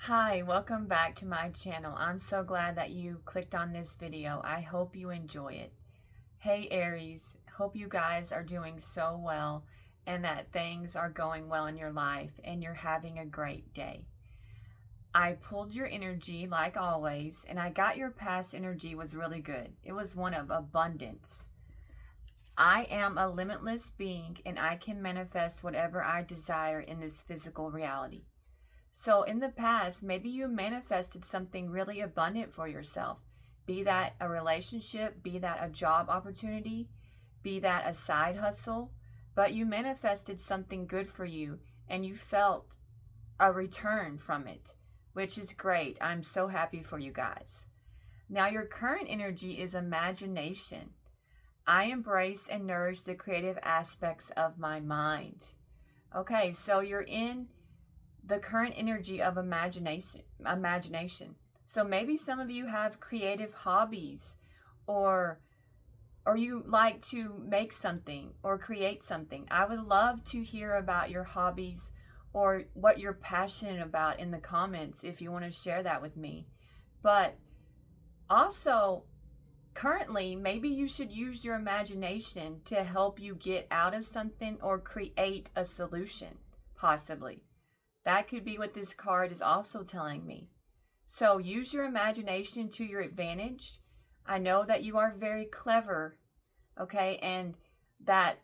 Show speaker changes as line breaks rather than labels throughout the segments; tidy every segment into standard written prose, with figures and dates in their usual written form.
Hi, welcome back to my channel. I'm so glad that you clicked on this video. I hope you enjoy it. Hey Aries, hope you guys are doing so well and that things are going well in your life and you're having a great day. I pulled your energy like always, and I got your past energy was really good. It was one of abundance. I am a limitless being and I can manifest whatever I desire in this physical reality. So in the past, maybe you manifested something really abundant for yourself. Be that a relationship, be that a job opportunity, be that a side hustle, but you manifested something good for you and you felt a return from it, which is great. I'm so happy for you guys. Now your current energy is imagination. I embrace and nourish the creative aspects of my mind. Okay, so you're in the current energy of imagination. So maybe some of you have creative hobbies, or you like to make something or create something. I would love to hear about your hobbies or what you're passionate about in the comments if you want to share that with me. But also, currently, maybe you should use your imagination to help you get out of something or create a solution, possibly. That could be what this card is also telling me. So use your imagination to your advantage. I know that you are very clever, okay, and that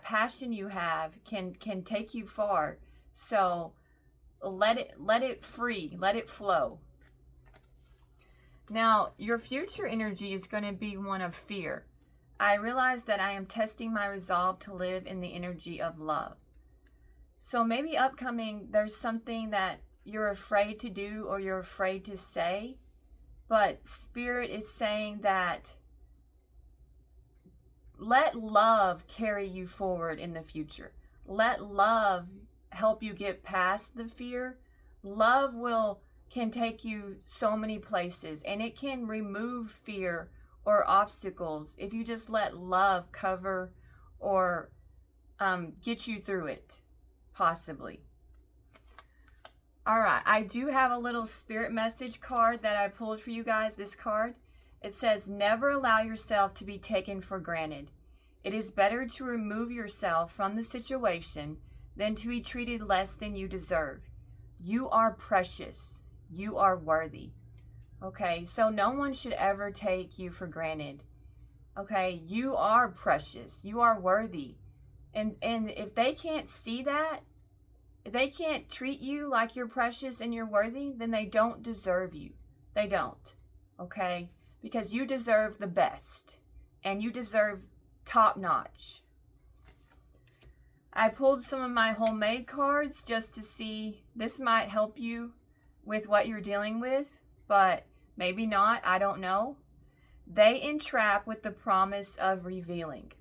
passion you have can take you far. So let it free, let it flow. Now, your future energy is going to be one of fear. I realize that I am testing my resolve to live in the energy of love. So maybe upcoming, there's something that you're afraid to do or you're afraid to say, but Spirit is saying that let love carry you forward in the future. Let love help you get past the fear. Love can take you so many places, and it can remove fear or obstacles if you just let love cover or get you through it. Possibly. All right, I do have a little spirit message card that I pulled for you guys. This card, it says, never allow yourself to be taken for granted. It is better to remove yourself from the situation than to be treated less than you deserve. You are precious. You are worthy. Okay, so no one should ever take you for granted. Okay, you are precious. You are worthy. And if they can't see that, if they can't treat you like you're precious and you're worthy, then they don't deserve you. They don't. Okay? Because you deserve the best. And you deserve top notch. I pulled some of my homemade cards just to see. This might help you with what you're dealing with, but maybe not. I don't know. They entrap with the promise of revealing.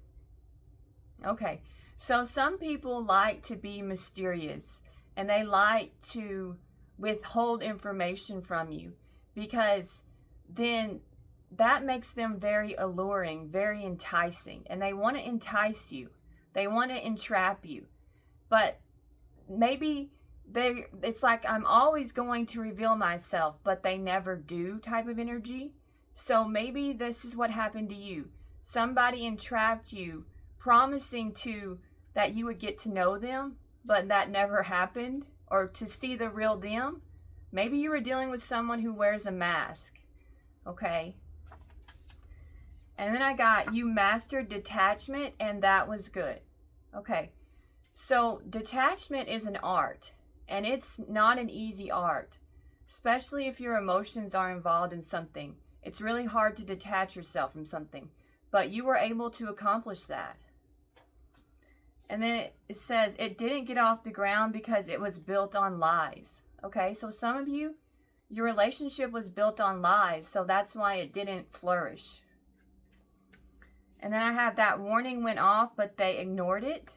Okay. So some people like to be mysterious and they like to withhold information from you because then that makes them very alluring, very enticing, and they want to entice you. They want to entrap you. But maybe it's like I'm always going to reveal myself, but they never do type of energy. So maybe this is what happened to you. Somebody entrapped you, promising that you would get to know them, but that never happened, or to see the real them. Maybe you were dealing with someone who wears a mask, okay? And then I got you mastered detachment, and that was good. Okay, so detachment is an art, and it's not an easy art, especially if your emotions are involved in something. It's really hard to detach yourself from something, but you were able to accomplish that. And then it says it didn't get off the ground because it was built on lies. Okay, so some of you, your relationship was built on lies, so that's why it didn't flourish. And then I have that warning went off, but they ignored it.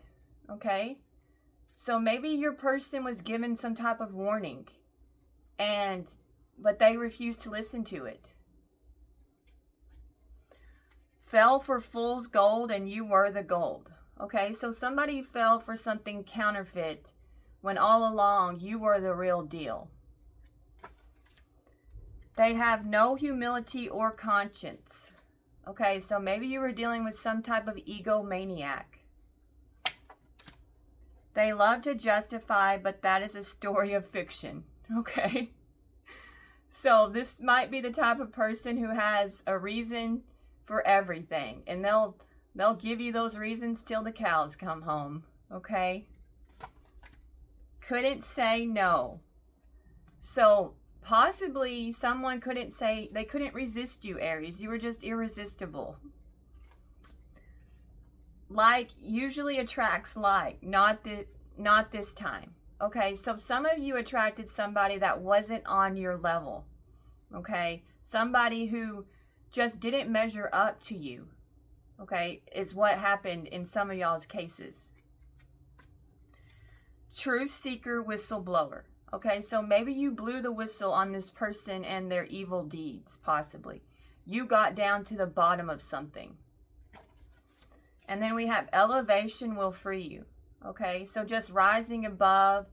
Okay, so maybe your person was given some type of warning, but they refused to listen to it. Fell for fool's gold and you were the gold. Okay, so somebody fell for something counterfeit when all along you were the real deal. They have no humility or conscience. Okay, so maybe you were dealing with some type of egomaniac. They love to justify, but that is a story of fiction. Okay? So this might be the type of person who has a reason for everything. And they'll give you those reasons till the cows come home. Okay? Couldn't say no. So possibly someone they couldn't resist you, Aries. You were just irresistible. Like usually attracts like, not this time. Okay, so some of you attracted somebody that wasn't on your level. Okay, somebody who just didn't measure up to you. Okay, is what happened in some of y'all's cases. Truth seeker, whistleblower. Okay, so maybe you blew the whistle on this person and their evil deeds, possibly. You got down to the bottom of something. And then we have elevation will free you. Okay, so just rising above,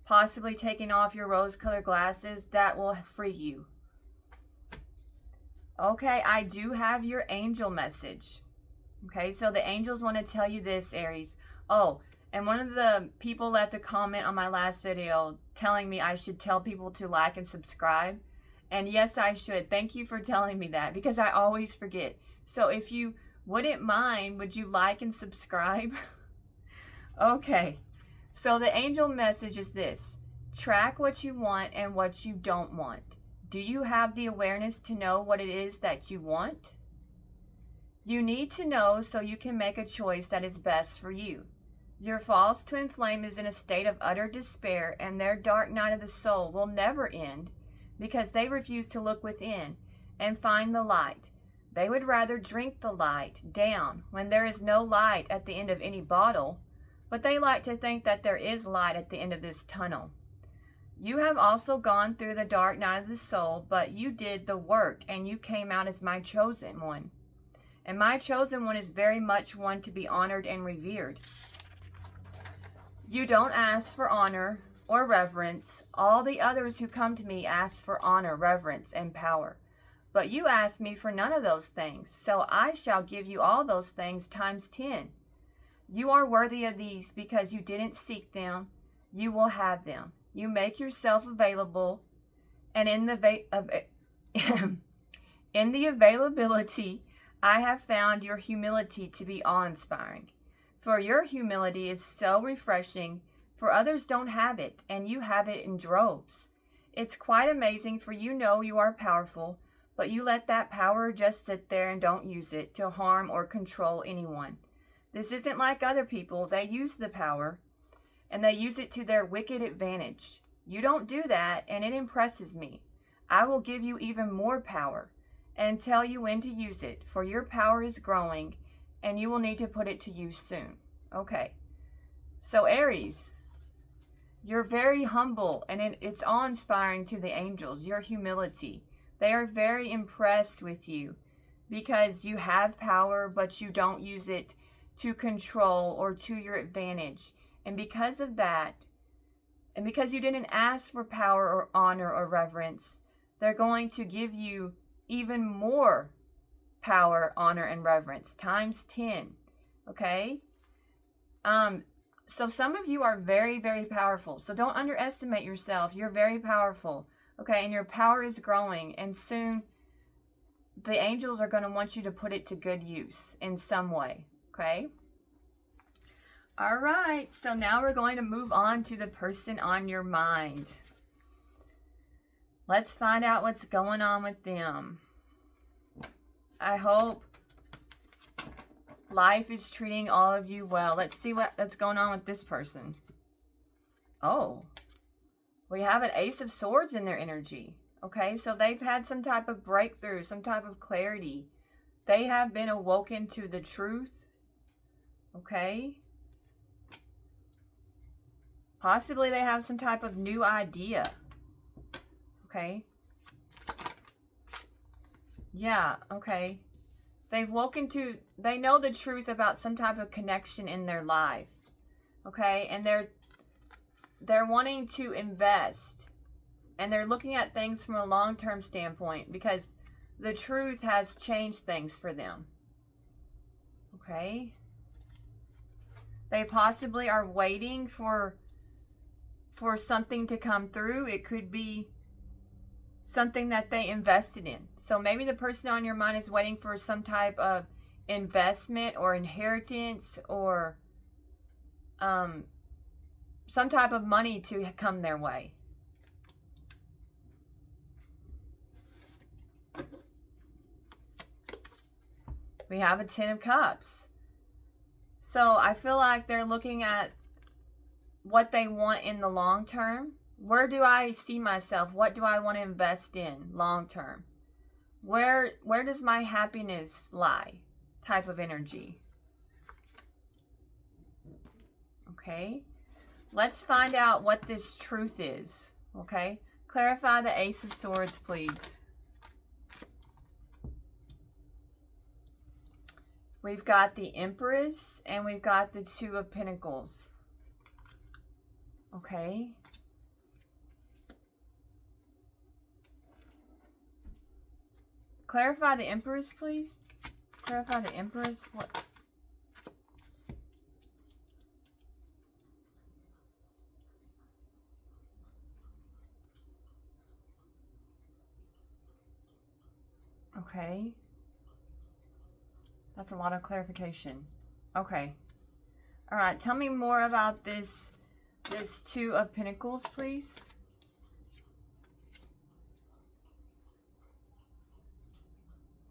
possibly taking off your rose-colored glasses, that will free you. Okay, I do have your angel message. Okay, so the angels want to tell you this, Aries. Oh, and one of the people left a comment on my last video telling me I should tell people to like and subscribe. And yes, I should. Thank you for telling me that because I always forget. So if you wouldn't mind, would you like and subscribe? Okay. So the angel message is this. Track what you want and what you don't want. Do you have the awareness to know what it is that you want? You need to know so you can make a choice that is best for you. Your false twin flame is in a state of utter despair, and their dark night of the soul will never end because they refuse to look within and find the light. They would rather drink the light down when there is no light at the end of any bottle, but they like to think that there is light at the end of this tunnel. You have also gone through the dark night of the soul, but you did the work and you came out as my chosen one. And my chosen one is very much one to be honored and revered. You don't ask for honor or reverence. All the others who come to me ask for honor, reverence, and power. But you ask me for none of those things, so I shall give you all those things times 10. You are worthy of these because you didn't seek them. You will have them. You make yourself available, and in the availability, I have found your humility to be awe-inspiring. For your humility is so refreshing, for others don't have it, and you have it in droves. It's quite amazing, for you know you are powerful, but you let that power just sit there and don't use it to harm or control anyone. This isn't like other people. They use the power, and they use it to their wicked advantage. You don't do that, and it impresses me. I will give you even more power and tell you when to use it, for your power is growing, and you will need to put it to use soon. Okay. So Aries, you're very humble, and it's awe-inspiring to the angels, your humility. They are very impressed with you because you have power, but you don't use it to control or to your advantage. And because of that, and because you didn't ask for power or honor or reverence, they're going to give you even more power, honor, and reverence times 10. Okay? So some of you are very, very powerful. So don't underestimate yourself. You're very powerful. Okay? And your power is growing. And soon the angels are going to want you to put it to good use in some way. Okay? All right. So now we're going to move on to the person on your mind. Let's find out what's going on with them. I hope life is treating all of you well. Let's see what's going on with this person. Oh, we have an Ace of Swords in their energy. Okay, so they've had some type of breakthrough, some type of clarity. They have been awoken to the truth. Okay. Possibly they have some type of new idea. Okay. Yeah, okay. They've woken to, they know the truth about some type of connection in their life. Okay, and they're wanting to invest And they're looking at things from a long-term standpoint because the truth has changed things for them. Okay? They possibly are waiting for something to come through. It could be something that they invested in. So maybe the person on your mind is waiting for some type of investment or inheritance or some type of money to come their way. We have a Ten of Cups. So I feel like they're looking at what they want in the long term. Where do I see myself? What do I want to invest in long term? Where does my happiness lie? Type of energy. Okay. Let's find out what this truth is. Okay. Clarify the Ace of Swords, please. We've got the Empress and we've got the Two of Pentacles. Okay. Clarify the Empress, please. Clarify the Empress. What? Okay. That's a lot of clarification. Okay. All right. Tell me more about this Two of Pentacles, please.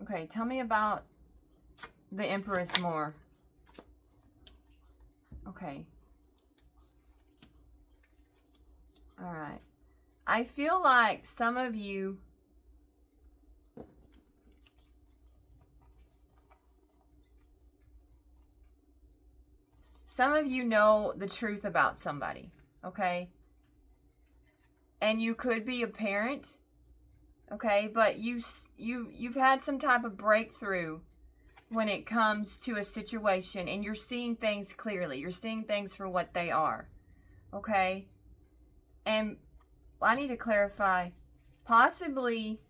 Okay. Tell me about the Empress more. Okay. All right. I feel like some of you know the truth about somebody, okay? And you could be a parent, okay? But you've had some type of breakthrough when it comes to a situation, and you're seeing things clearly. You're seeing things for what they are, okay? And I need to clarify, possibly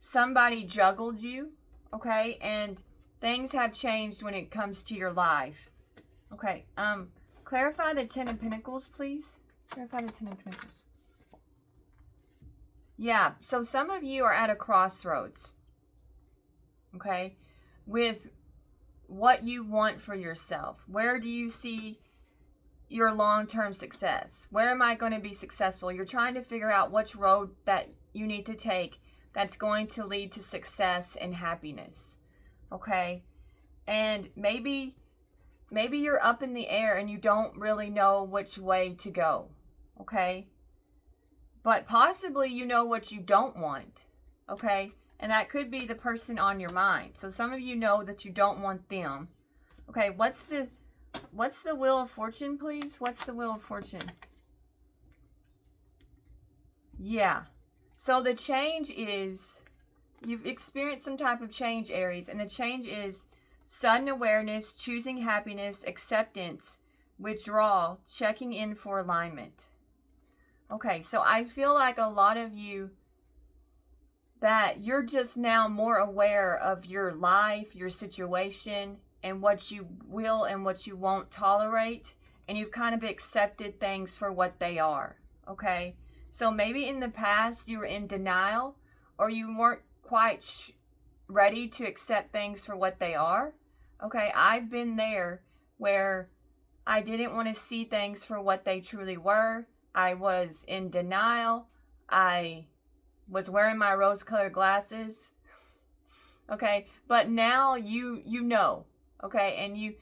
somebody juggled you, okay? And things have changed when it comes to your life. Okay, clarify the Ten of Pentacles, please. Clarify the Ten of Pentacles. Yeah, so some of you are at a crossroads, okay, with what you want for yourself. Where do you see your long-term success? Where am I going to be successful? You're trying to figure out which road that you need to take that's going to lead to success and happiness, okay? And maybe you're up in the air and you don't really know which way to go, okay? But possibly you know what you don't want, okay? And that could be the person on your mind. So some of you know that you don't want them. Okay, what's the Wheel of Fortune, please? What's the Wheel of Fortune? Yeah. So the change is, you've experienced some type of change, Aries, and the change is sudden awareness, choosing happiness, acceptance, withdrawal, checking in for alignment. Okay, so I feel like a lot of you, that you're just now more aware of your life, your situation, and what you will and what you won't tolerate, and you've kind of accepted things for what they are, okay? So maybe in the past you were in denial, or you weren't quite ready to accept things for what they are, okay? I've been there where I didn't want to see things for what they truly were. I was in denial. I was wearing my rose-colored glasses, okay? But now you know, okay? And you,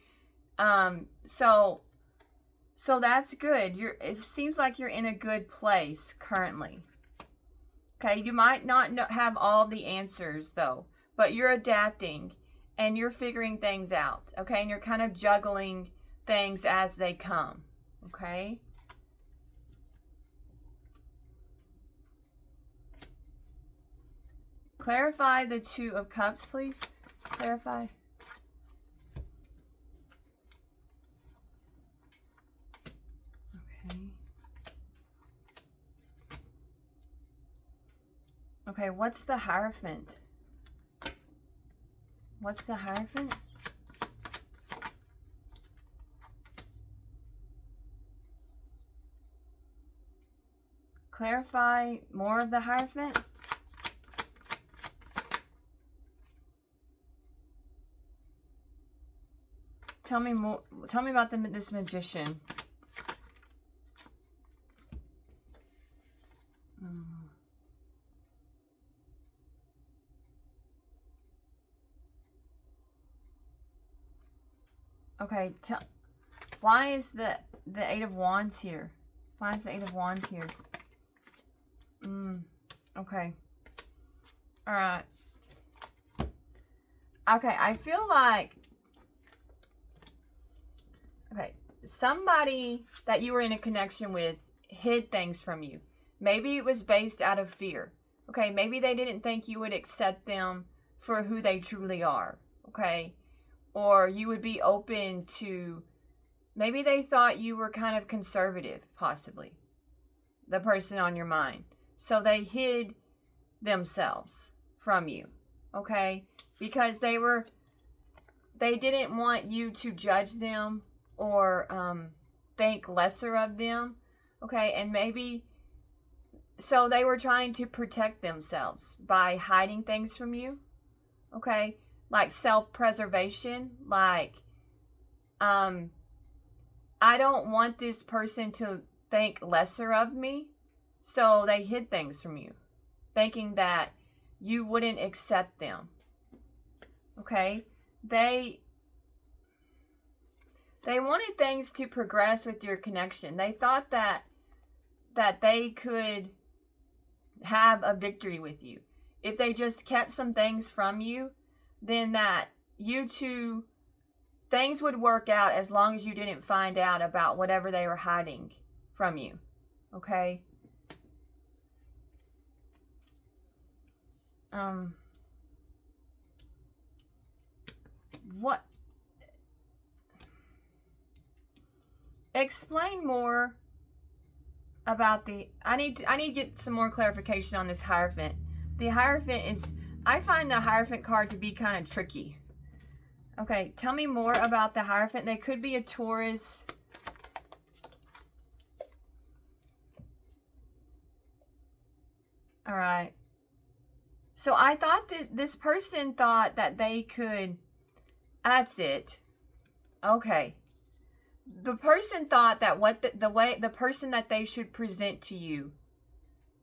so that's good. It seems like you're in a good place currently, okay? You might not have all the answers though, but you're adapting and you're figuring things out, okay? And you're kind of juggling things as they come, okay? Clarify the Two of Cups, please. Clarify. Okay. Okay, what's the Hierophant? What's the Hierophant? Clarify more of the Hierophant. Tell me more. Tell me about this Magician. Okay, why is the Eight of Wands here? Why is the Eight of Wands here? Okay. All right. Okay, I feel like, okay, somebody that you were in a connection with hid things from you. Maybe it was based out of fear. Okay, maybe they didn't think you would accept them for who they truly are. Okay, or you would be open to, maybe they thought you were kind of conservative, possibly, the person on your mind. So they hid themselves from you, okay? Because they didn't want you to judge them or think lesser of them, okay? And maybe, so they were trying to protect themselves by hiding things from you, okay? Like self-preservation, like, I don't want this person to think lesser of me, so they hid things from you, thinking that you wouldn't accept them. Okay? They wanted things to progress with your connection. They thought that they could have a victory with you. If they just kept some things from you, then that you two, things would work out as long as you didn't find out about whatever they were hiding from you. Okay? What? Explain more about the, I need to get some more clarification on this Hierophant. The Hierophant is, I find the Hierophant card to be kind of tricky. Okay, tell me more about the Hierophant. They could be a Taurus. All right. So I thought that this person thought that they could, that's it. Okay. The person thought that the person that they should present to you,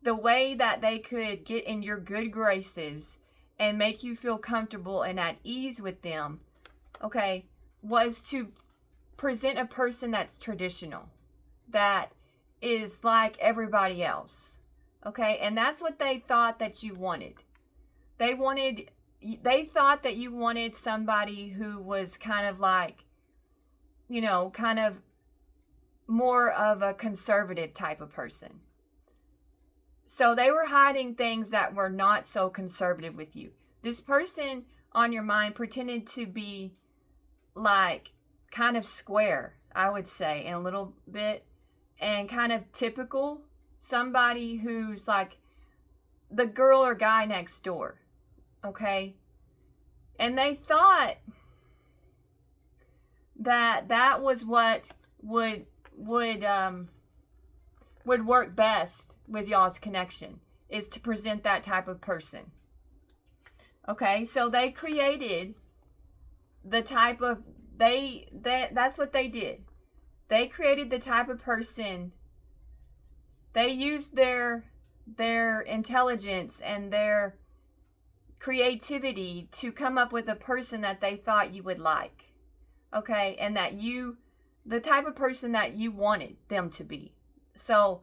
the way that they could get in your good graces and make you feel comfortable and at ease with them, okay, was to present a person that's traditional, that is like everybody else, okay? And that's what they thought that you wanted. They thought that you wanted somebody who was kind of like, you know, kind of more of a conservative type of person. So they were hiding things that were not so conservative with you. This person on your mind pretended to be like kind of square, I would say, in a little bit, and kind of typical, somebody who's like the girl or guy next door, okay? And they thought that was what would work best with y'all's connection, is to present that type of person. Okay, so they created the type of, that's what they did. They created the type of person, they used their intelligence and their creativity to come up with a person that they thought you would like. Okay, and that the type of person that you wanted them to be. So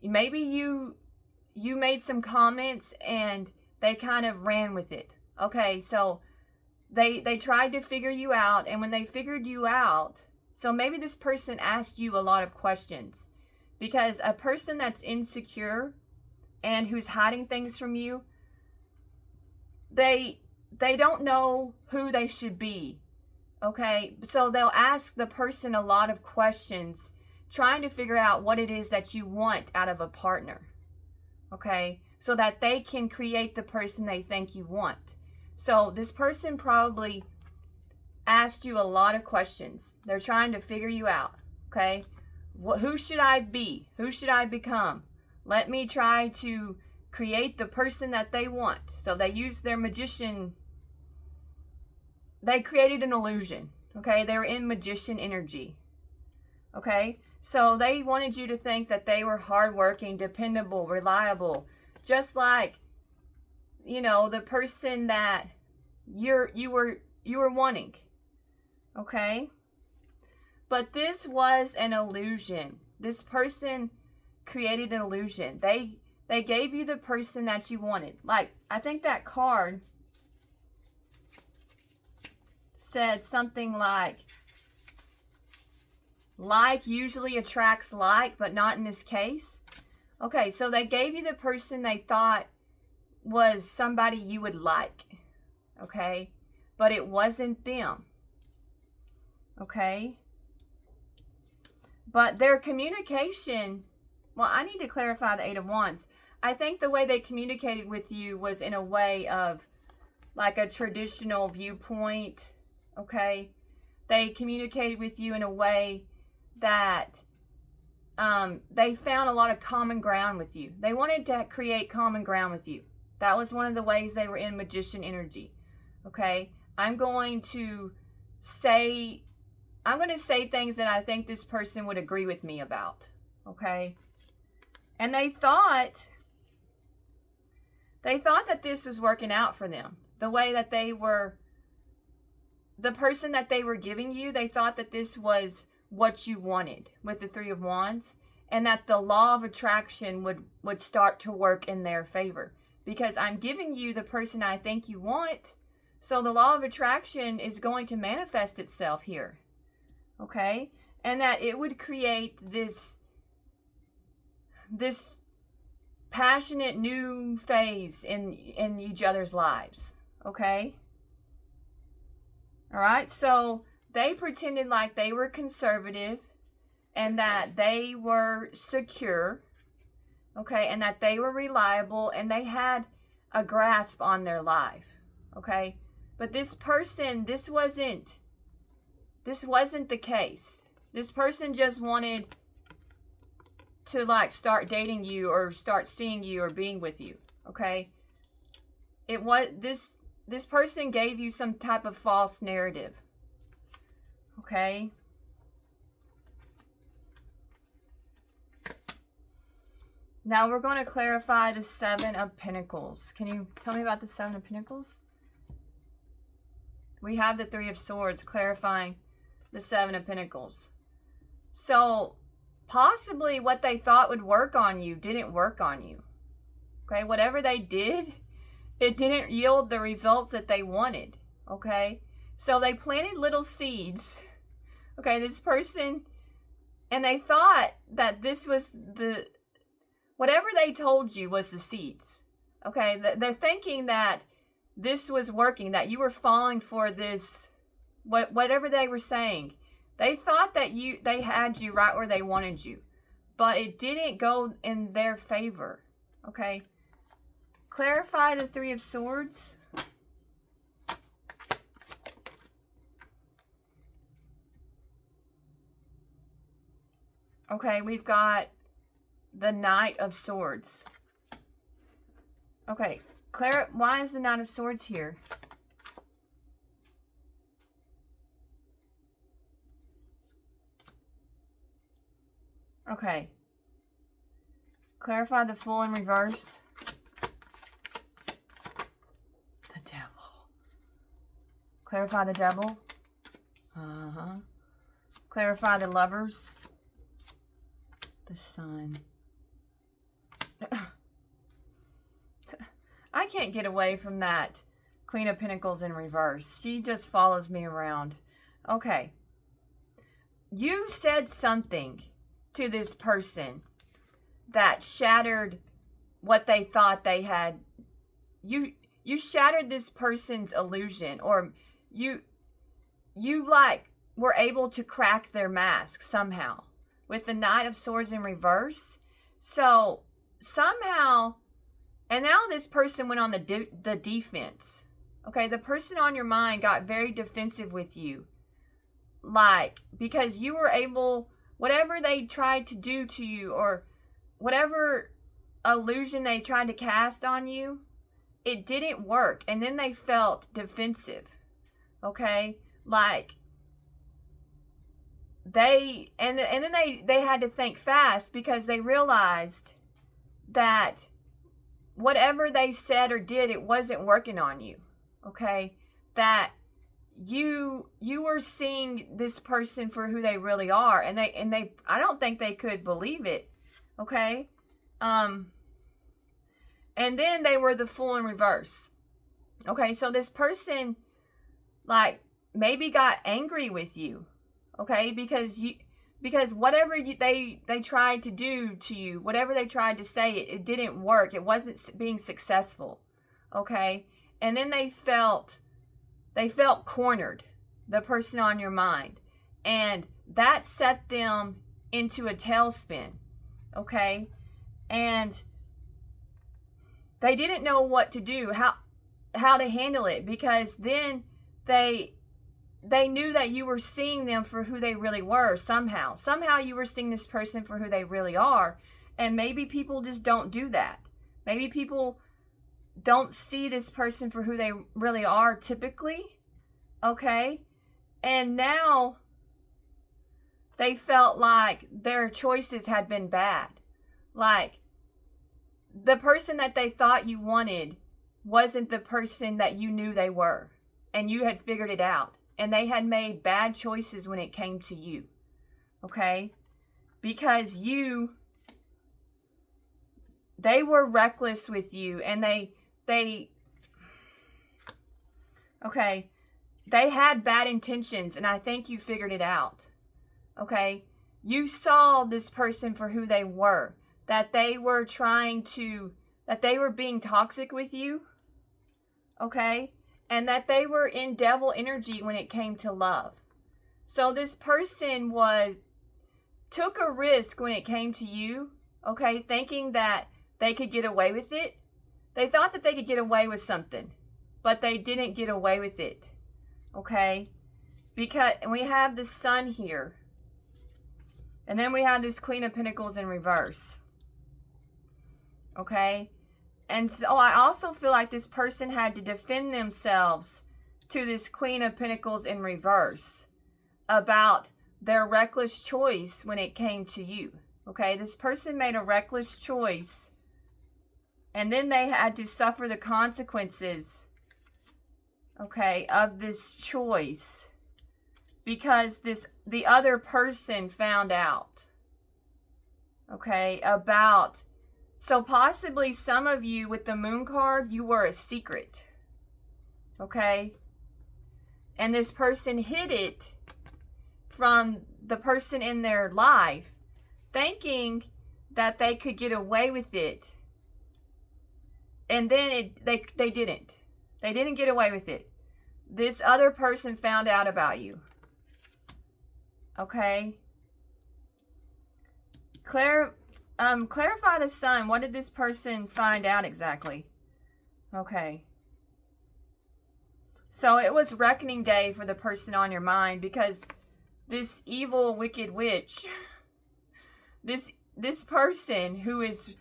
maybe you made some comments and they kind of ran with it. Okay, so they tried to figure you out, and when they figured you out, so maybe this person asked you a lot of questions, because a person that's insecure and who's hiding things from you, they don't know who they should be. Okay, so they'll ask the person a lot of questions, trying to figure out what it is that you want out of a partner. Okay, so that they can create the person they think you want. So this person probably asked you a lot of questions. They're trying to figure you out, okay? Who should I be? Who should I become? Let me try to create the person that they want. So they used their magician. They created an illusion, okay? They were in magician energy, okay? So they wanted you to think that they were hardworking, dependable, reliable, just like, you know, the person that you were wanting, okay? But this was an illusion. This person created an illusion. They gave you the person that you wanted. Like, I think that card said something like usually attracts like, but not in this case. Okay, so they gave you the person they thought was somebody you would like, okay? But it wasn't them, okay? But their communication, well, I need to clarify the Eight of Wands. I think the way they communicated with you was in a way of like a traditional viewpoint, okay? They communicated with you in a way that they found a lot of common ground with you. They wanted to create common ground with you. That was one of the ways they were in magician energy, okay? I'm going to say things that I think this person would agree with me about, okay? And they thought that this was working out for them. The way that they were, the person that they were giving you, they thought that this was what you wanted with the Three of Wands, and that the law of attraction would start to work in their favor. Because I'm giving you the person I think you want, so the law of attraction is going to manifest itself here, okay? And that it would create this passionate new phase in each other's lives, okay? All right, so they pretended like they were conservative and that they were secure, okay, and that they were reliable and they had a grasp on their life, okay? But this person, this wasn't the case. This person just wanted to like start dating you or start seeing you or being with you, okay? It was this person gave you some type of false narrative, okay? Now we're going to clarify the Seven of Pentacles. Can you tell me about the Seven of Pentacles? We have the Three of Swords clarifying the Seven of Pentacles. So possibly what they thought would work on you didn't work on you. Okay, whatever they did, it didn't yield the results that they wanted. Okay, so they planted little seeds. Okay, this person, and they thought that this was whatever they told you was the seeds. Okay, they're thinking that this was working, that you were falling for this, whatever they were saying. They thought that they had you right where they wanted you, but it didn't go in their favor, okay? Clarify the Three of Swords. Okay, we've got the Knight of Swords. Okay, why is the Knight of Swords here? Okay. Clarify the Fool in reverse. The Devil. Clarify the Devil. Uh-huh. Clarify the Lovers. The Sun. I can't get away from that Queen of Pentacles in reverse. She just follows me around. Okay. You said something to this person that shattered what they thought they had. You shattered this person's illusion, or you like were able to crack their mask somehow with the Knight of Swords in reverse. So somehow, And now this person went on the defense. Okay, the person on your mind got very defensive with you. Like, because you were able, whatever they tried to do to you, or whatever illusion they tried to cast on you, it didn't work. And then they felt defensive. Okay, like and then they had to think fast, because they realized that whatever they said or did, it wasn't working on you. Okay, that you were seeing this person for who they really are, and they I don't think they could believe it. Okay, and then they were the Fool in reverse. Okay, so this person, like, maybe got angry with you. Okay, because whatever they tried to do to you, whatever they tried to say, it didn't work. It wasn't being successful. Okay, and then they felt cornered, the person on your mind, and that set them into a tailspin. Okay, and they didn't know what to do, how to handle it, because then they knew that you were seeing them for who they really were. Somehow you were seeing this person for who they really are. And maybe people just don't do that. Maybe people don't see this person for who they really are typically. Okay, and now they felt like their choices had been bad. Like, the person that they thought you wanted wasn't the person that you knew they were, and you had figured it out, and they had made bad choices when it came to you. Okay, because they were reckless with you, and they had bad intentions, and I think you figured it out. Okay, you saw this person for who they were, that they were being toxic with you. Okay, and that they were in devil energy when it came to love. So this person took a risk when it came to you. Okay, thinking that they could get away with it. They thought that they could get away with something, but they didn't get away with it. Okay, because we have the Sun here, and then we have this Queen of Pentacles in reverse. Okay, and so I also feel like this person had to defend themselves to this Queen of Pentacles in reverse about their reckless choice when it came to you. Okay, this person made a reckless choice, and then they had to suffer the consequences, okay, of this choice, because the other person found out, okay, about. So possibly some of you with the Moon card, you were a secret. Okay, and this person hid it from the person in their life, thinking that they could get away with it. And then they didn't. They didn't get away with it. This other person found out about you. Okay. Clarify the Sun. What did this person find out exactly? Okay. So it was reckoning day for the person on your mind, because this evil, wicked witch, this person who is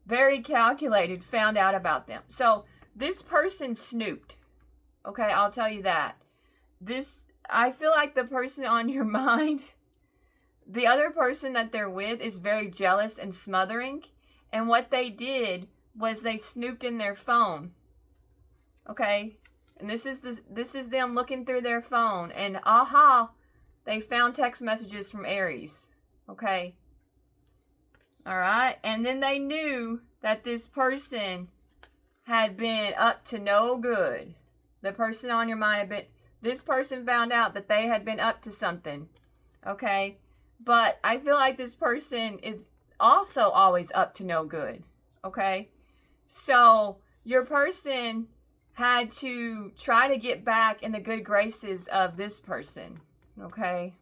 very calculated, found out about them. So this person snooped. Okay, I'll tell you that. I feel like the person on your mind, the other person that they're with, is very jealous and smothering. And what they did was they snooped in their phone. Okay, and this is them looking through their phone, and they found text messages from Aries. Okay. All right, and then they knew that this person had been up to no good. The person on your mind this person found out that they had been up to something. Okay, but I feel like this person is also always up to no good. Okay, so your person had to try to get back in the good graces of this person. Okay.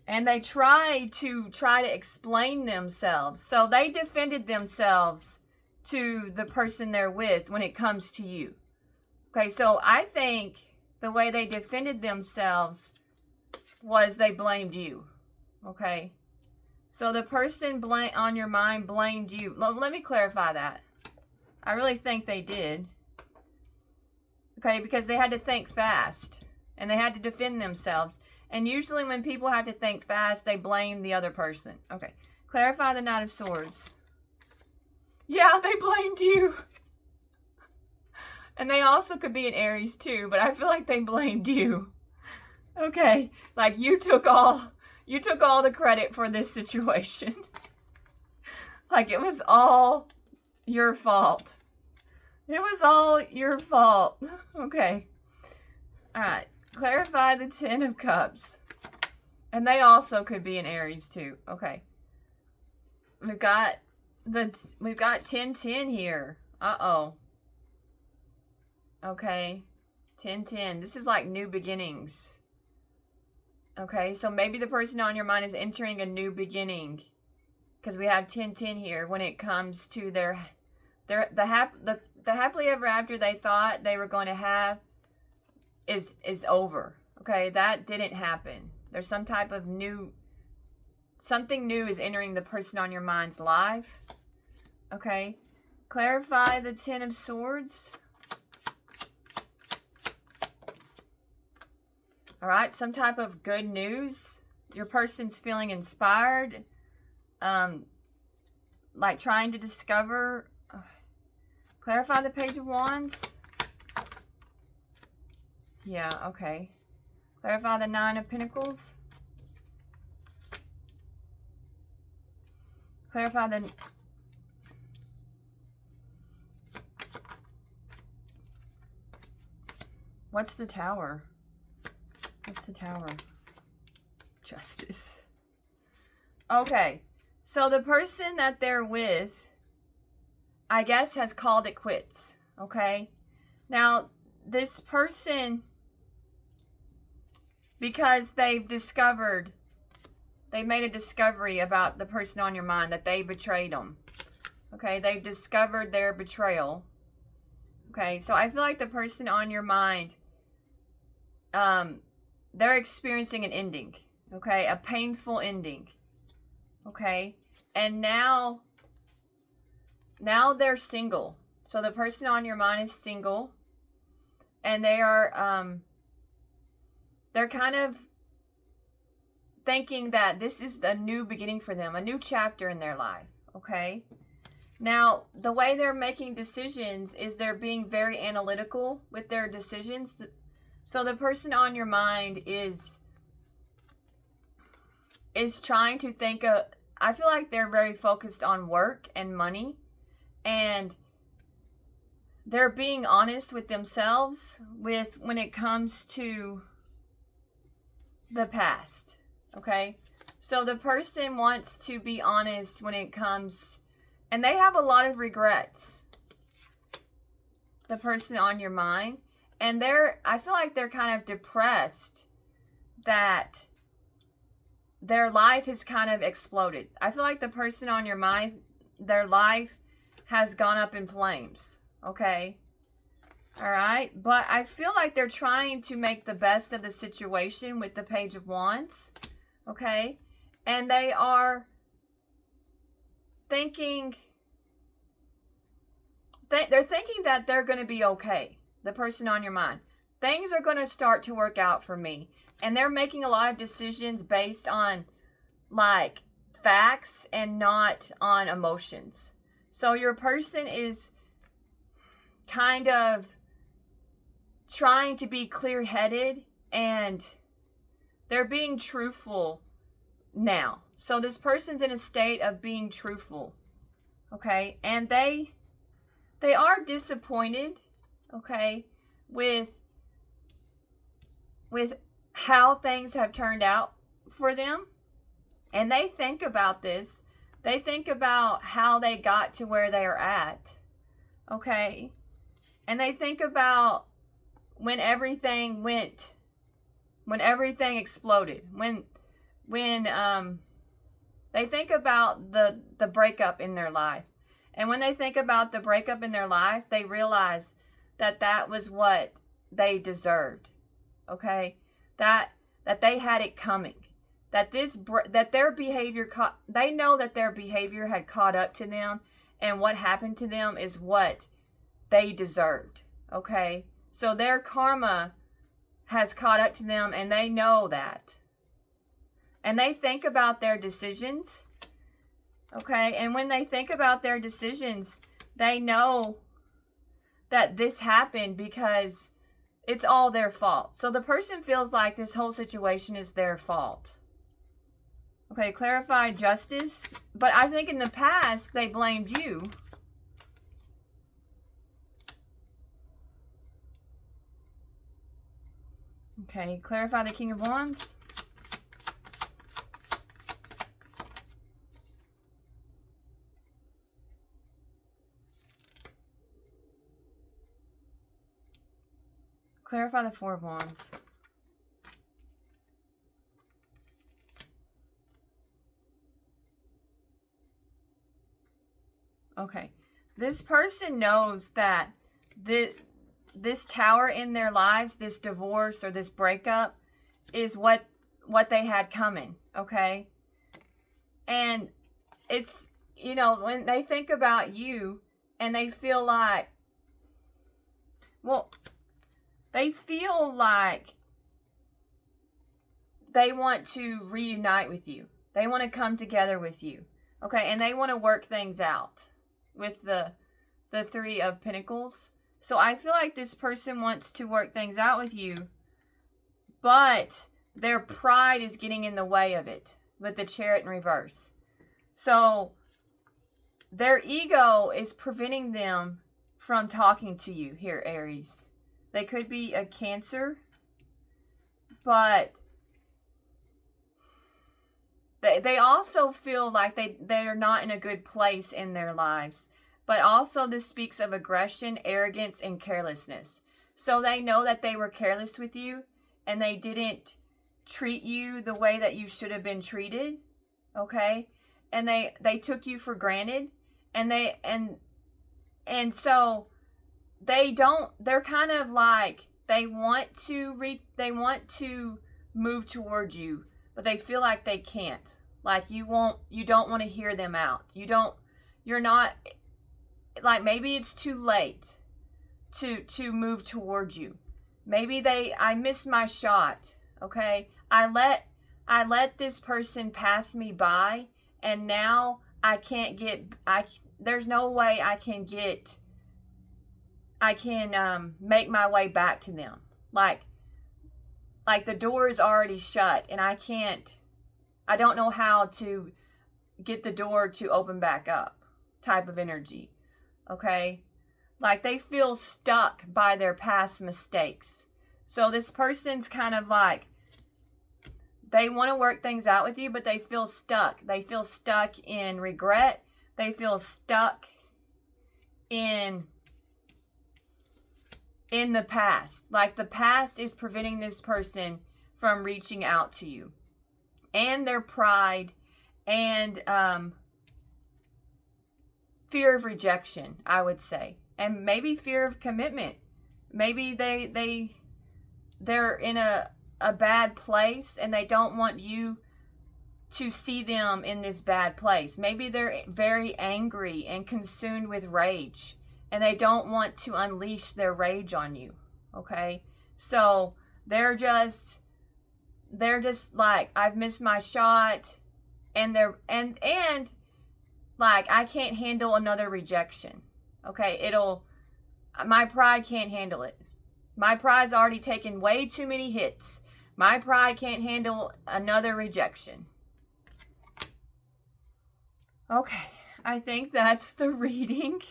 And they try to explain themselves. So they defended themselves to the person they're with when it comes to you. Okay, so I think the way they defended themselves was they blamed you. Okay, so the person on your mind blamed you. Let me clarify that. I really think they did. Okay, because they had to think fast and they had to defend themselves. And usually when people have to think fast, they blame the other person. Okay, clarify the Knight of Swords. Yeah, they blamed you. And they also could be an Aries too, but I feel like they blamed you. Okay, like you took all the credit for this situation. Like it was all your fault. It was all your fault. Okay. All right. Clarify the Ten of Cups. And they also could be an Aries too. Okay. We've got 10-10 here. Uh-oh. Okay. 10-10. This is like new beginnings. Okay, so maybe the person on your mind is entering a new beginning. Because we have 10-10 here when it comes to the happily ever after they thought they were going to have is over. Okay, that didn't happen. There's some type of something new is entering the person on your mind's life. Okay, clarify the Ten of Swords. All right, some type of good news. Your person's feeling inspired. Like trying to discover. Clarify the Page of Wands. Yeah, okay. Clarify the Nine of Pentacles. Clarify the... What's the Tower? What's the Tower? Justice. Okay, so the person that they're with, I guess, has called it quits, okay? Now, this person, because they've made a discovery about the person on your mind, that they betrayed them, okay? They've discovered their betrayal, okay? So I feel like the person on your mind, they're experiencing an ending, okay? A painful ending, okay? And now they're single. So the person on your mind is single. And they are, they're kind of thinking that this is a new beginning for them. A new chapter in their life, okay? Now, the way they're making decisions is they're being very analytical with their decisions. So the person on your mind is trying to think of, I feel like they're very focused on work and money, and they're being honest with themselves when it comes to the past, okay? So the person wants to be honest when it comes, and they have a lot of regrets, the person on your mind, and I feel like they're kind of depressed that their life has kind of exploded. I feel like the person on your mind, their life has gone up in flames, okay? All right, but I feel like they're trying to make the best of the situation with the Page of Wands, okay? And they are thinking, they're thinking that they're going to be okay, the person on your mind. Things are going to start to work out for me. And they're making a lot of decisions based on, like, facts and not on emotions. So your person is kind of trying to be clear-headed, and they're being truthful now. So this person's in a state of being truthful, okay? And they are disappointed, okay, with how things have turned out for them. And they think about this. They think about how they got to where they are at, okay? And they think about when everything exploded, when when they think about the breakup in their life. And when they think about the breakup in their life, they realize that that was what they deserved. Okay? That they had it coming. That their behavior they know that their behavior had caught up to them, and what happened to them is what they deserved. Okay? So their karma has caught up to them, and they know that. And they think about their decisions. Okay? And when they think about their decisions, they know that this happened because it's all their fault. So the person feels like this whole situation is their fault. Okay, clarify justice. But I think in the past, they blamed you. Okay, clarify the King of Wands. Clarify the Four of Wands. Okay. This person knows that this tower in their lives, this divorce or this breakup, is what they had coming. Okay. And it's, you know, when they think about you and they feel like, well, they feel like they want to reunite with you. They want to come together with you. Okay. And they want to work things out with the Three of Pentacles. So I feel like this person wants to work things out with you, but their pride is getting in the way of it with the Chariot in reverse. So their ego is preventing them from talking to you here, Aries. They could be a Cancer, but they also feel like they're not in a good place in their lives. But also this speaks of aggression, arrogance, and carelessness. So they know that they were careless with you and they didn't treat you the way that you should have been treated. Okay? And they took you for granted. And so they're kind of like, they want to move towards you, but they feel like they can't. Like you don't want to hear them out. You're not, like maybe it's too late to move towards you. Maybe I missed my shot. Okay? I let this person pass me by, and now there's no way I can make my way back to them. Like the door is already shut and I don't know how to get the door to open back up type of energy. Okay? Like they feel stuck by their past mistakes. So this person's kind of like, they want to work things out with you, but they feel stuck. They feel stuck in regret. They feel stuck in the past. Like the past is preventing this person from reaching out to you. And their pride and fear of rejection, I would say. And maybe fear of commitment. Maybe they're in a bad place and they don't want you to see them in this bad place. Maybe they're very angry and consumed with rage and they don't want to unleash their rage on you. Okay? So they're just like, I've missed my shot, and like, I can't handle another rejection. Okay? My pride can't handle it. My pride's already taken way too many hits. My pride can't handle another rejection. Okay, I think that's the reading.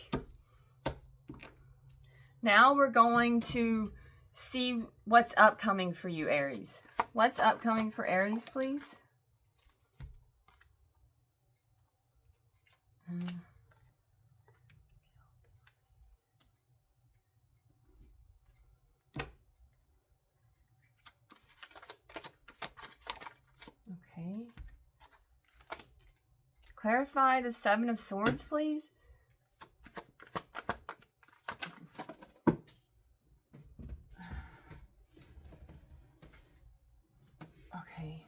Now we're going to see what's upcoming for you, Aries. What's upcoming for Aries, please? Okay. Clarify the Seven of Swords, please. Okay.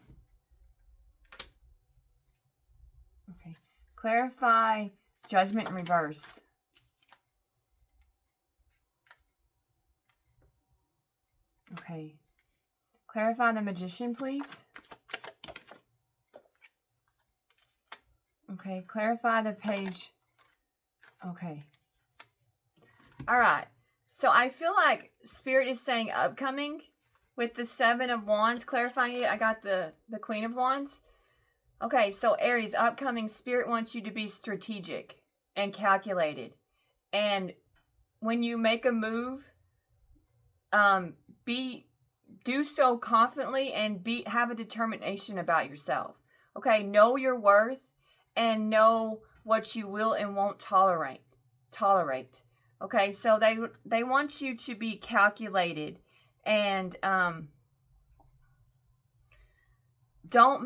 Okay. Clarify Judgment in reverse. Okay. Clarify the Magician, please. Okay. Clarify the Page. Okay. All right. So I feel like Spirit is saying upcoming with the Seven of Wands. Clarifying it, I got the Queen of Wands. Okay, so Aries, upcoming, Spirit wants you to be strategic and calculated. And when you make a move, do so confidently and have a determination about yourself. Okay, know your worth and know what you will and won't tolerate. Okay, so they want you to be calculated and don't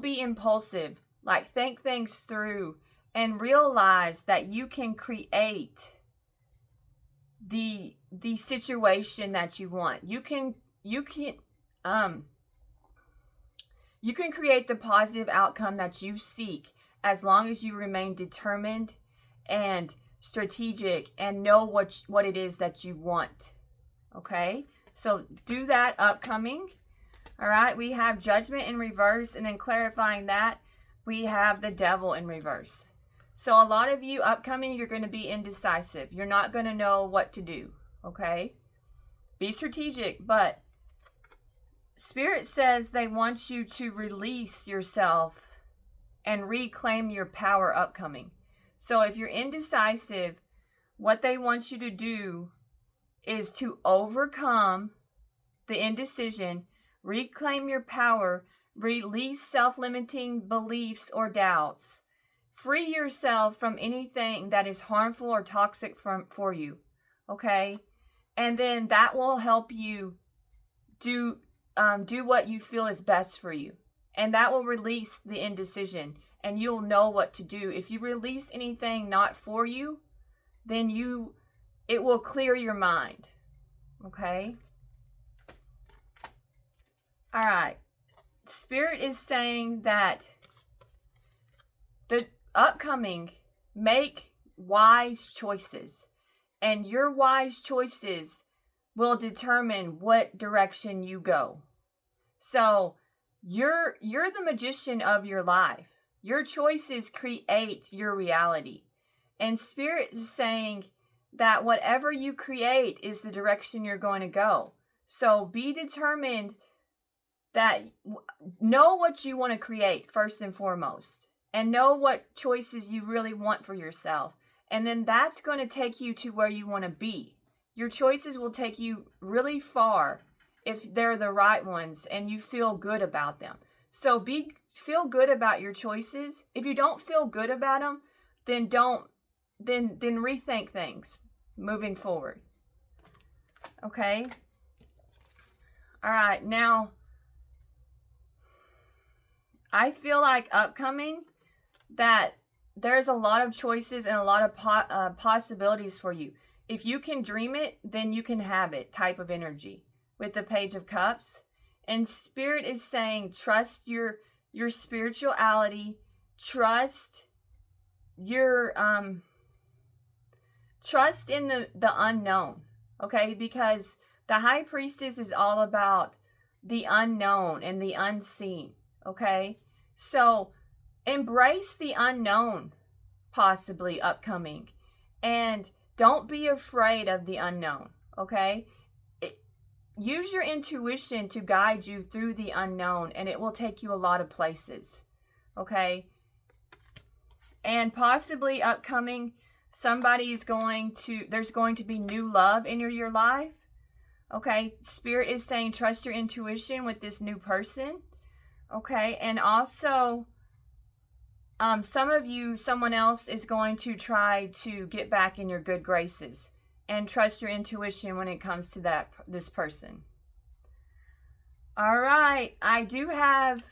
be impulsive. Like, think things through and realize that you can create the situation that you want. You can create the positive outcome that you seek as long as you remain determined and strategic and know what it is that you want. Okay? So do that upcoming. All right, we have Judgment in reverse, and then clarifying that, we have the Devil in reverse. So a lot of you upcoming, you're going to be indecisive. You're not going to know what to do, okay? Be strategic, but Spirit says they want you to release yourself and reclaim your power upcoming. So if you're indecisive, what they want you to do is to overcome the indecision, reclaim your power, release self-limiting beliefs or doubts. Free yourself from anything that is harmful or toxic for you, okay? And then that will help you do what you feel is best for you. And that will release the indecision, and you'll know what to do. If you release anything not for you, then it will clear your mind, okay? All right. Spirit is saying that the upcoming, make wise choices, and your wise choices will determine what direction you go. So you're the magician of your life. Your choices create your reality. And Spirit is saying that whatever you create is the direction you're going to go. So be determined that know what you want to create first and foremost, and know what choices you really want for yourself. And then that's going to take you to where you want to be. Your choices will take you really far if they're the right ones and you feel good about them. So feel good about your choices. If you don't feel good about them, then rethink things moving forward. Okay? All right, now I feel like upcoming that there's a lot of choices and a lot of possibilities for you. If you can dream it, then you can have it type of energy with the Page of Cups. And Spirit is saying trust your spirituality, trust your trust in the unknown, okay? Because the High Priestess is all about the unknown and the unseen, okay? So embrace the unknown, possibly upcoming, and don't be afraid of the unknown, okay? Use your intuition to guide you through the unknown, and it will take you a lot of places, okay? And possibly upcoming, there's going to be new love in your life, okay? Spirit is saying trust your intuition with this new person, okay? And also, someone else is going to try to get back in your good graces, and trust your intuition when it comes to this person. All right, I do have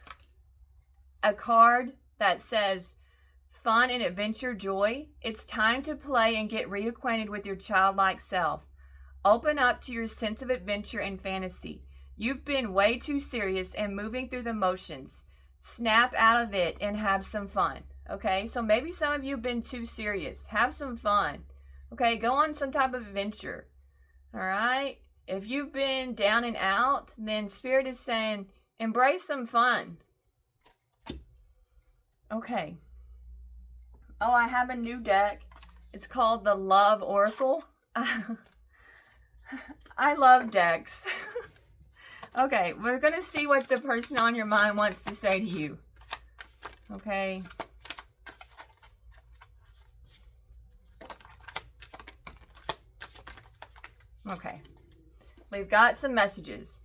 a card that says, fun and adventure joy. It's time to play and get reacquainted with your childlike self. Open up to your sense of adventure and fantasy. You've been way too serious and moving through the motions. Snap out of it and have some fun. Okay, so maybe some of you have been too serious. Have some fun. Okay, go on some type of adventure. All right, if you've been down and out, then Spirit is saying, embrace some fun. Okay. Oh, I have a new deck. It's called the Love Oracle. I love decks. Okay, we're going to see what the person on your mind wants to say to you. Okay. Okay. We've got some messages.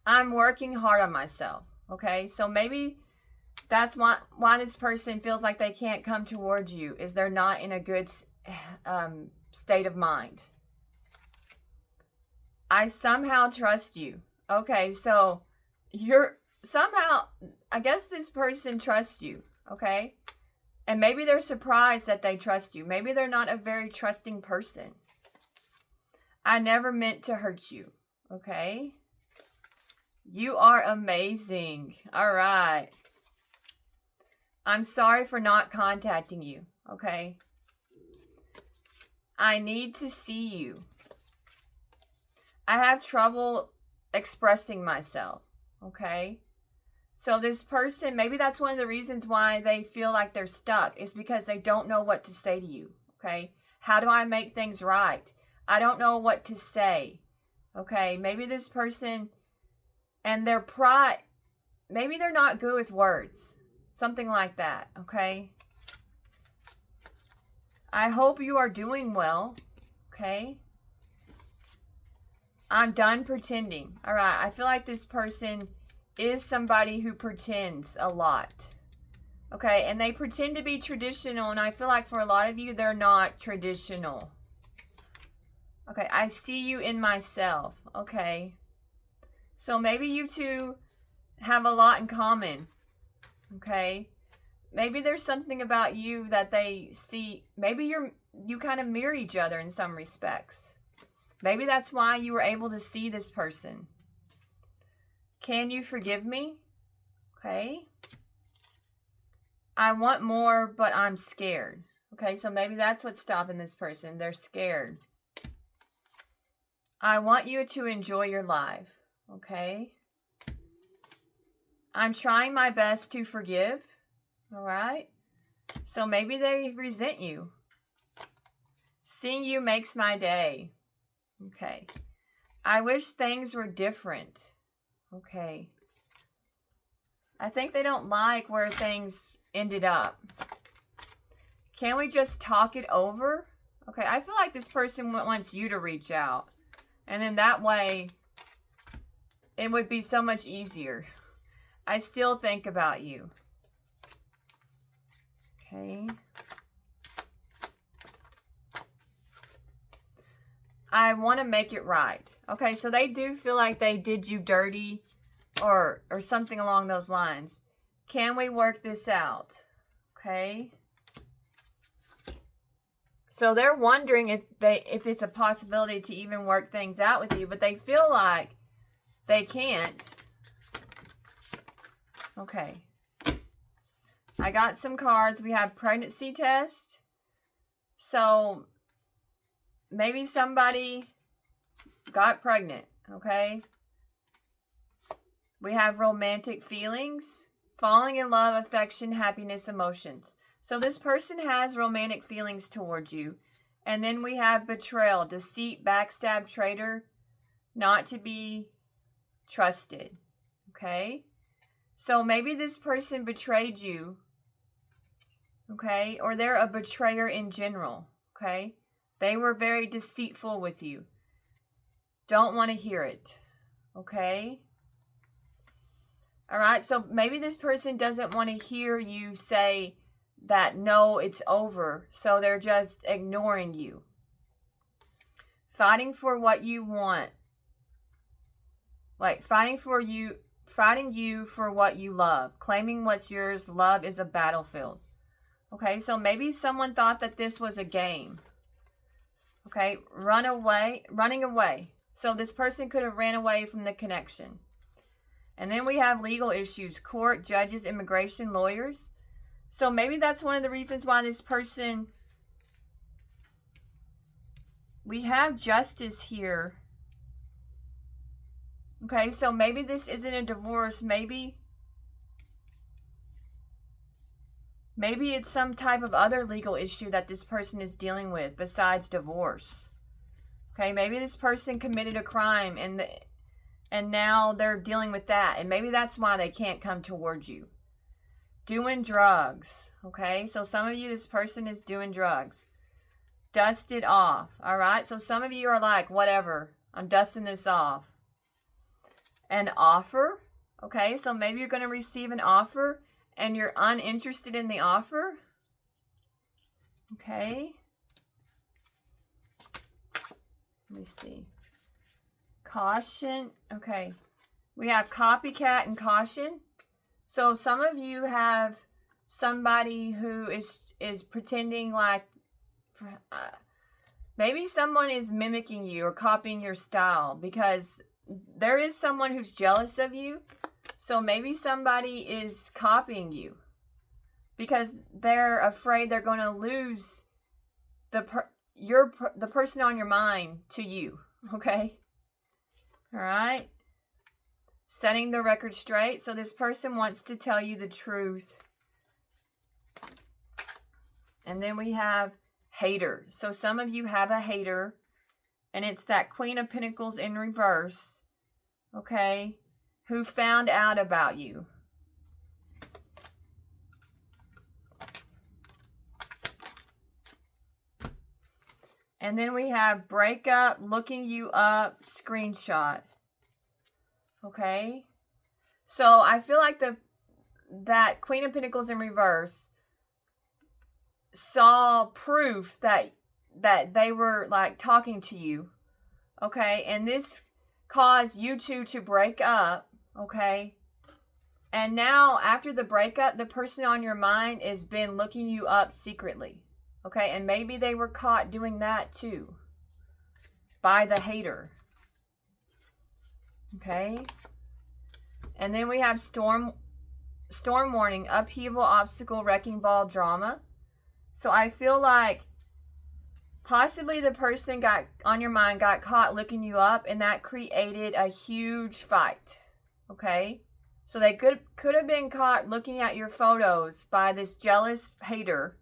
I'm working hard on myself. Okay, so maybe that's why this person feels like they can't come towards you, is they're not in a good state of mind. I somehow trust you. Okay, so you're somehow, I guess this person trusts you, okay? And maybe they're surprised that they trust you. Maybe they're not a very trusting person. I never meant to hurt you, okay? You are amazing. All right. I'm sorry for not contacting you, okay? I need to see you. I have trouble expressing myself, okay? So this person, maybe that's one of the reasons why they feel like they're stuck, is because they don't know what to say to you, okay? How do I make things right? I don't know what to say, okay? Maybe this person and their pride, maybe they're not good with words, something like that, okay? I hope you are doing well, okay? I'm done pretending. All right, I feel like this person is somebody who pretends a lot. Okay, and they pretend to be traditional, and I feel like for a lot of you, they're not traditional. Okay, I see you in myself. Okay. So maybe you two have a lot in common. Okay. Maybe there's something about you that they see. Maybe you kind of mirror each other in some respects. Maybe that's why you were able to see this person. Can you forgive me? Okay. I want more, but I'm scared. Okay, so maybe that's what's stopping this person. They're scared. I want you to enjoy your life. Okay. I'm trying my best to forgive. All right. So maybe they resent you. Seeing you makes my day. Okay. I wish things were different. Okay. I think they don't like where things ended up. Can we just talk it over? Okay, I feel like this person wants you to reach out. And then that way, it would be so much easier. I still think about you. Okay. I want to make it right. Okay, so they do feel like they did you dirty or something along those lines. Can we work this out? Okay. So they're wondering if it's a possibility to even work things out with you, but they feel like they can't. Okay. I got some cards. We have pregnancy test. So maybe somebody got pregnant, okay? We have romantic feelings, falling in love, affection, happiness, emotions. So this person has romantic feelings towards you. And then we have betrayal, deceit, backstab, traitor, not to be trusted, okay? So maybe this person betrayed you, okay? Or they're a betrayer in general, okay? They were very deceitful with you. Don't want to hear it, okay? All right, so maybe this person doesn't want to hear you say that, no, it's over. So they're just ignoring you. Fighting for what you want. Like fighting for fighting you for what you love. Claiming what's yours. Love is a battlefield. Okay, so maybe someone thought that this was a game. Okay, running away. So this person could have ran away from the connection. And then we have legal issues, court, judges, immigration, lawyers. So maybe that's one of the reasons why this person, we have justice here. Okay, so maybe this isn't a divorce. Maybe it's some type of other legal issue that this person is dealing with besides divorce. Okay, maybe this person committed a crime and now they're dealing with that. And maybe that's why they can't come towards you. Doing drugs. Okay, so some of you, this person is doing drugs. Dust it off. All right, so some of you are like, whatever, I'm dusting this off. An offer. Okay, so maybe you're going to receive an offer and you're uninterested in the offer. Okay. Let me see. Caution. Okay. We have copycat and caution. So some of you have somebody who is pretending like maybe someone is mimicking you or copying your style, because there is someone who's jealous of you. So maybe somebody is copying you because they're afraid they're going to lose the person on your mind to you. Okay? All right? Setting the record straight. So this person wants to tell you the truth. And then we have hater. So some of you have a hater, and it's that Queen of Pentacles in reverse. Okay? Who found out about you. And then we have breakup, looking you up, screenshot. Okay? So I feel like that Queen of Pentacles in reverse saw proof that they were like talking to you. Okay? And this caused you two to break up. Okay? And now after the breakup, the person on your mind has been looking you up secretly. Okay? And maybe they were caught doing that too by the hater. Okay? And then we have storm warning, upheaval, obstacle, wrecking ball, drama. So I feel like possibly the person on your mind got caught looking you up, and that created a huge fight. Okay? So they could have been caught looking at your photos by this jealous hater.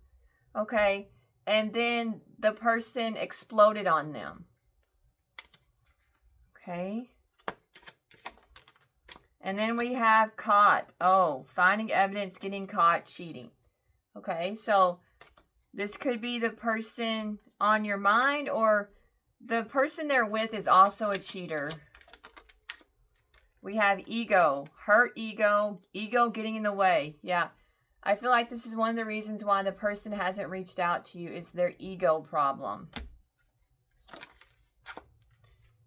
Okay? And then the person exploded on them. Okay? And then we have caught. Oh, finding evidence, getting caught, cheating. Okay, so this could be the person on your mind, or the person they're with is also a cheater. We have ego, hurt ego getting in the way. Yeah, I feel like this is one of the reasons why the person hasn't reached out to you is their ego problem.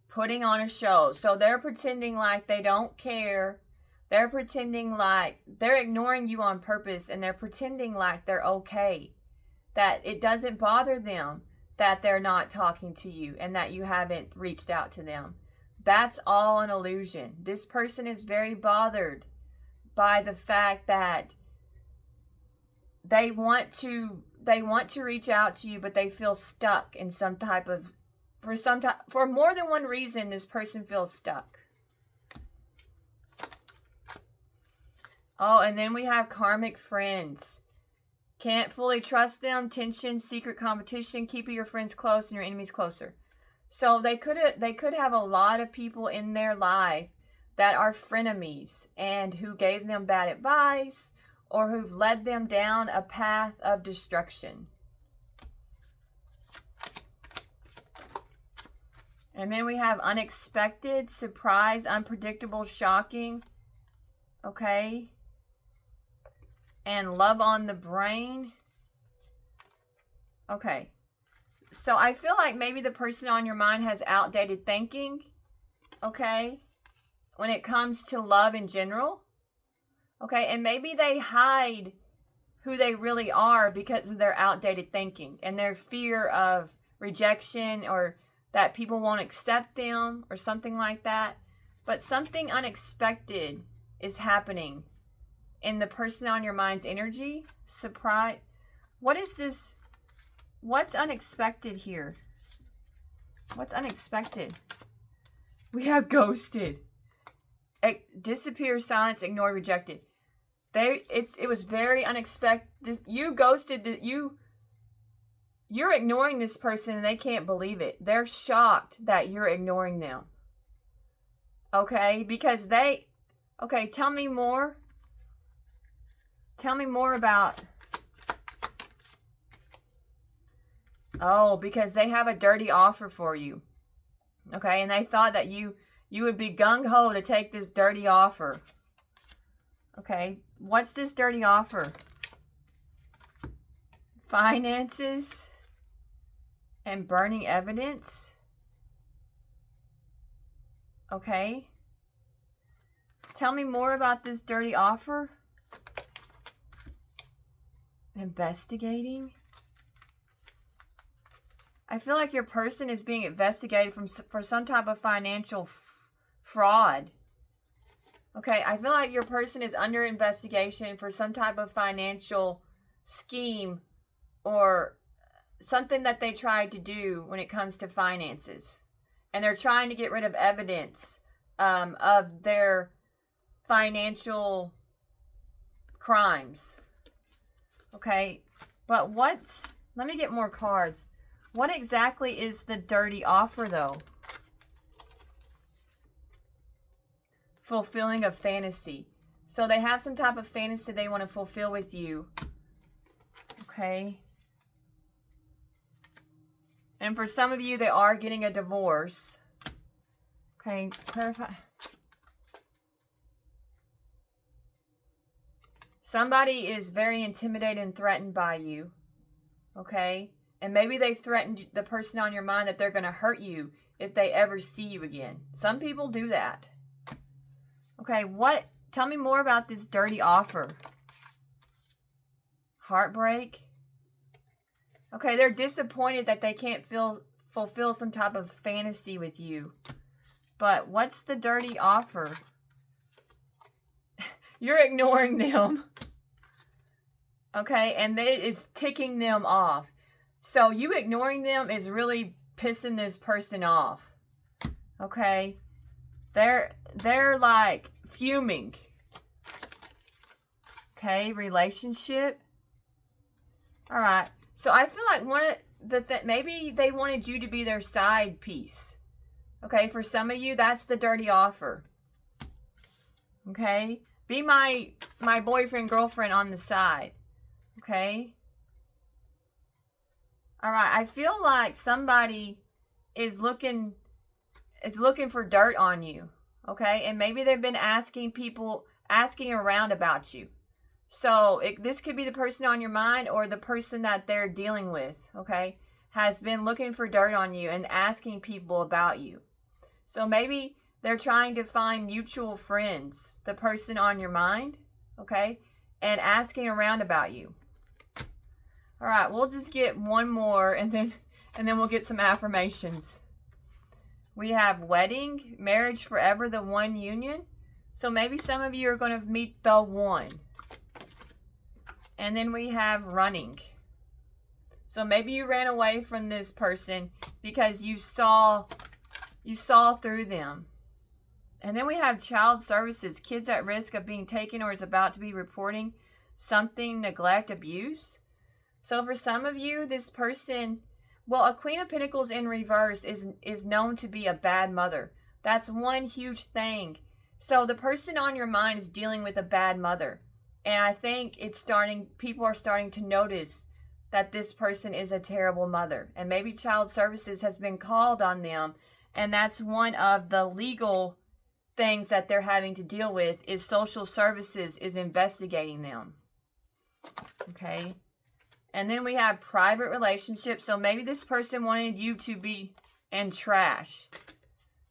Putting on a show. So they're pretending like they don't care. They're pretending like they're ignoring you on purpose, and they're pretending like they're okay. That it doesn't bother them that they're not talking to you and that you haven't reached out to them. That's all an illusion. This person is very bothered by the fact that they want to reach out to you, but they feel stuck in some type of for more than one reason. This person feels stuck. Oh, and then we have karmic friends. Can't fully trust them. Tension, secret competition, keeping your friends close and your enemies closer. So they could have a lot of people in their life that are frenemies and who gave them bad advice or who've led them down a path of destruction. And then we have unexpected, surprise, unpredictable, shocking. Okay. And love on the brain. Okay. So I feel like maybe the person on your mind has outdated thinking. Okay. when it comes to love in general. Okay, and maybe they hide who they really are because of their outdated thinking and their fear of rejection, or that people won't accept them or something like that. But something unexpected is happening in the person on your mind's energy. Surprise. What is this? What's unexpected here? What's unexpected? We have ghosted. Disappear, silence, ignore, rejected. It was very unexpected. You ghosted. You're ignoring this person and they can't believe it. They're shocked that you're ignoring them. Okay? Because okay, tell me more. Tell me more about... Oh, because they have a dirty offer for you. Okay? And they thought that you would be gung-ho to take this dirty offer. Okay? What's this dirty offer? Finances and burning evidence. Okay? Tell me more about this dirty offer. Investigating. I feel like your person is being investigated for some type of financial fraud. Okay, I feel like your person is under investigation for some type of financial scheme or something that they tried to do when it comes to finances. And they're trying to get rid of evidence of their financial crimes. Okay, but let me get more cards. What exactly is the dirty offer, though? Fulfilling a fantasy. So they have some type of fantasy they want to fulfill with you. Okay. And for some of you, they are getting a divorce. Okay, clarify. Somebody is very intimidated and threatened by you. Okay? And maybe they threatened the person on your mind that they're going to hurt you if they ever see you again. Some people do that. Okay, tell me more about this dirty offer. Heartbreak. Okay, they're disappointed that they can't fulfill some type of fantasy with you. But what's the dirty offer? You're ignoring them. Okay, and it's ticking them off. So you ignoring them is really pissing this person off. Okay? They're like fuming. Okay, relationship. All right. So I feel like maybe they wanted you to be their side piece. Okay, for some of you, that's the dirty offer. Okay? Be my boyfriend, girlfriend on the side. Okay? All right, I feel like somebody is looking for dirt on you. Okay? And maybe they've been asking around about you. So this could be the person on your mind or the person that they're dealing with, okay, has been looking for dirt on you and asking people about you. So maybe they're trying to find mutual friends, the person on your mind, okay, and asking around about you. All right, we'll just get one more and then we'll get some affirmations. We have wedding, marriage forever, the one union. So maybe some of you are going to meet the one. And then we have running. So maybe you ran away from this person because you saw through them. And then we have child services, kids at risk of being taken or is about to be reporting something, neglect, abuse. So for some of you, this person, well, a Queen of Pentacles in reverse is known to be a bad mother. That's one huge thing. So the person on your mind is dealing with a bad mother. And I think people are starting to notice that this person is a terrible mother. And maybe child services has been called on them. And that's one of the legal things that they're having to deal with is social services is investigating them. Okay. And then we have private relationships. So maybe this person wanted you to be in trash.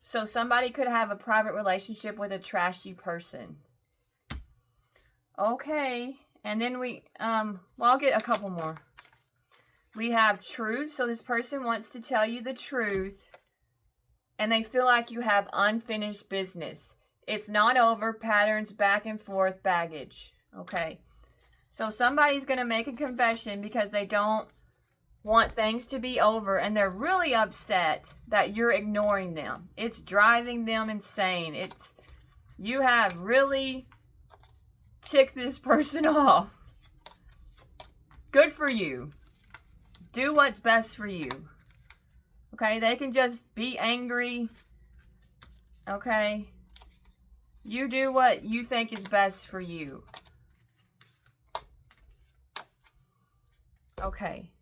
So somebody could have a private relationship with a trashy person. Okay. And then well, I'll get a couple more. We have truth. So this person wants to tell you the truth, and they feel like you have unfinished business. It's not over. Patterns, back and forth, baggage. Okay. So somebody's going to make a confession because they don't want things to be over, and they're really upset that you're ignoring them. It's driving them insane. You have really ticked this person off. Good for you. Do what's best for you. Okay, they can just be angry. Okay, you do what you think is best for you. Okay.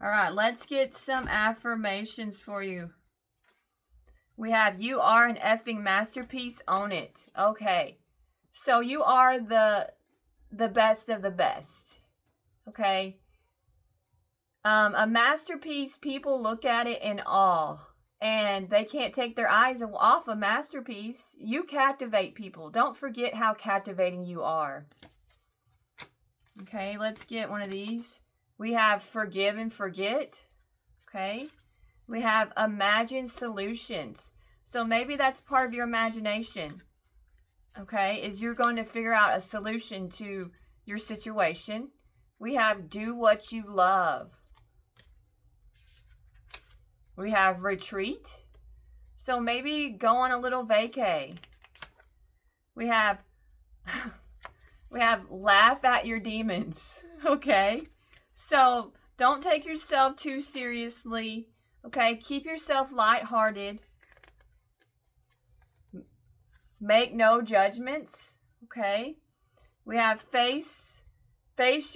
All right, let's get some affirmations for you. We have, you are an effing masterpiece, own it. Okay. So you are the best of the best. Okay. A masterpiece, people look at it in awe, and they can't take their eyes off a masterpiece. You captivate people. Don't forget how captivating you are. Okay, let's get one of these. We have forgive and forget. Okay. We have imagine solutions. So maybe that's part of your imagination. Okay, is you're going to figure out a solution to your situation. We have do what you love. We have retreat. So maybe go on a little vacay. We have laugh at your demons. Okay. So don't take yourself too seriously. Okay. Keep yourself lighthearted. Make no judgments. Okay. We have face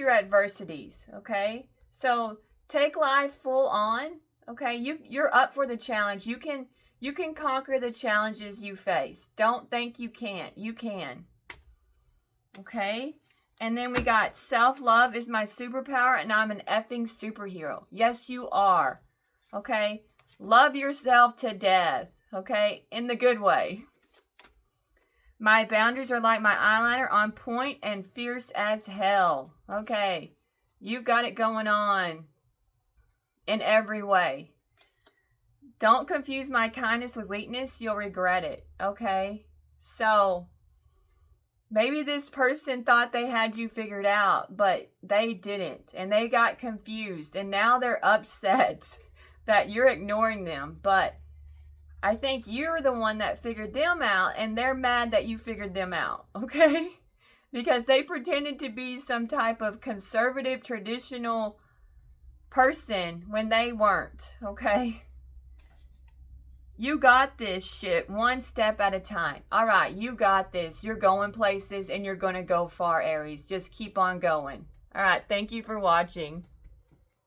your adversities. Okay. So take life full on. Okay, you're up for the challenge. You can conquer the challenges you face. Don't think you can't. You can. Okay? And then we got self-love is my superpower and I'm an effing superhero. Yes, you are. Okay? Love yourself to death. Okay? In the good way. My boundaries are like my eyeliner, on point and fierce as hell. Okay? You've got it going on. In every way. Don't confuse my kindness with weakness. You'll regret it. Okay? So, maybe this person thought they had you figured out, but they didn't. And they got confused. And now they're upset that you're ignoring them. But I think you're the one that figured them out, and they're mad that you figured them out. Okay? Because they pretended to be some type of conservative, traditional person when they weren't. Okay? You got this shit one step at a time. All right, you got this. You're going places and you're going to go far, Aries. Just keep on going. All right, thank you for watching.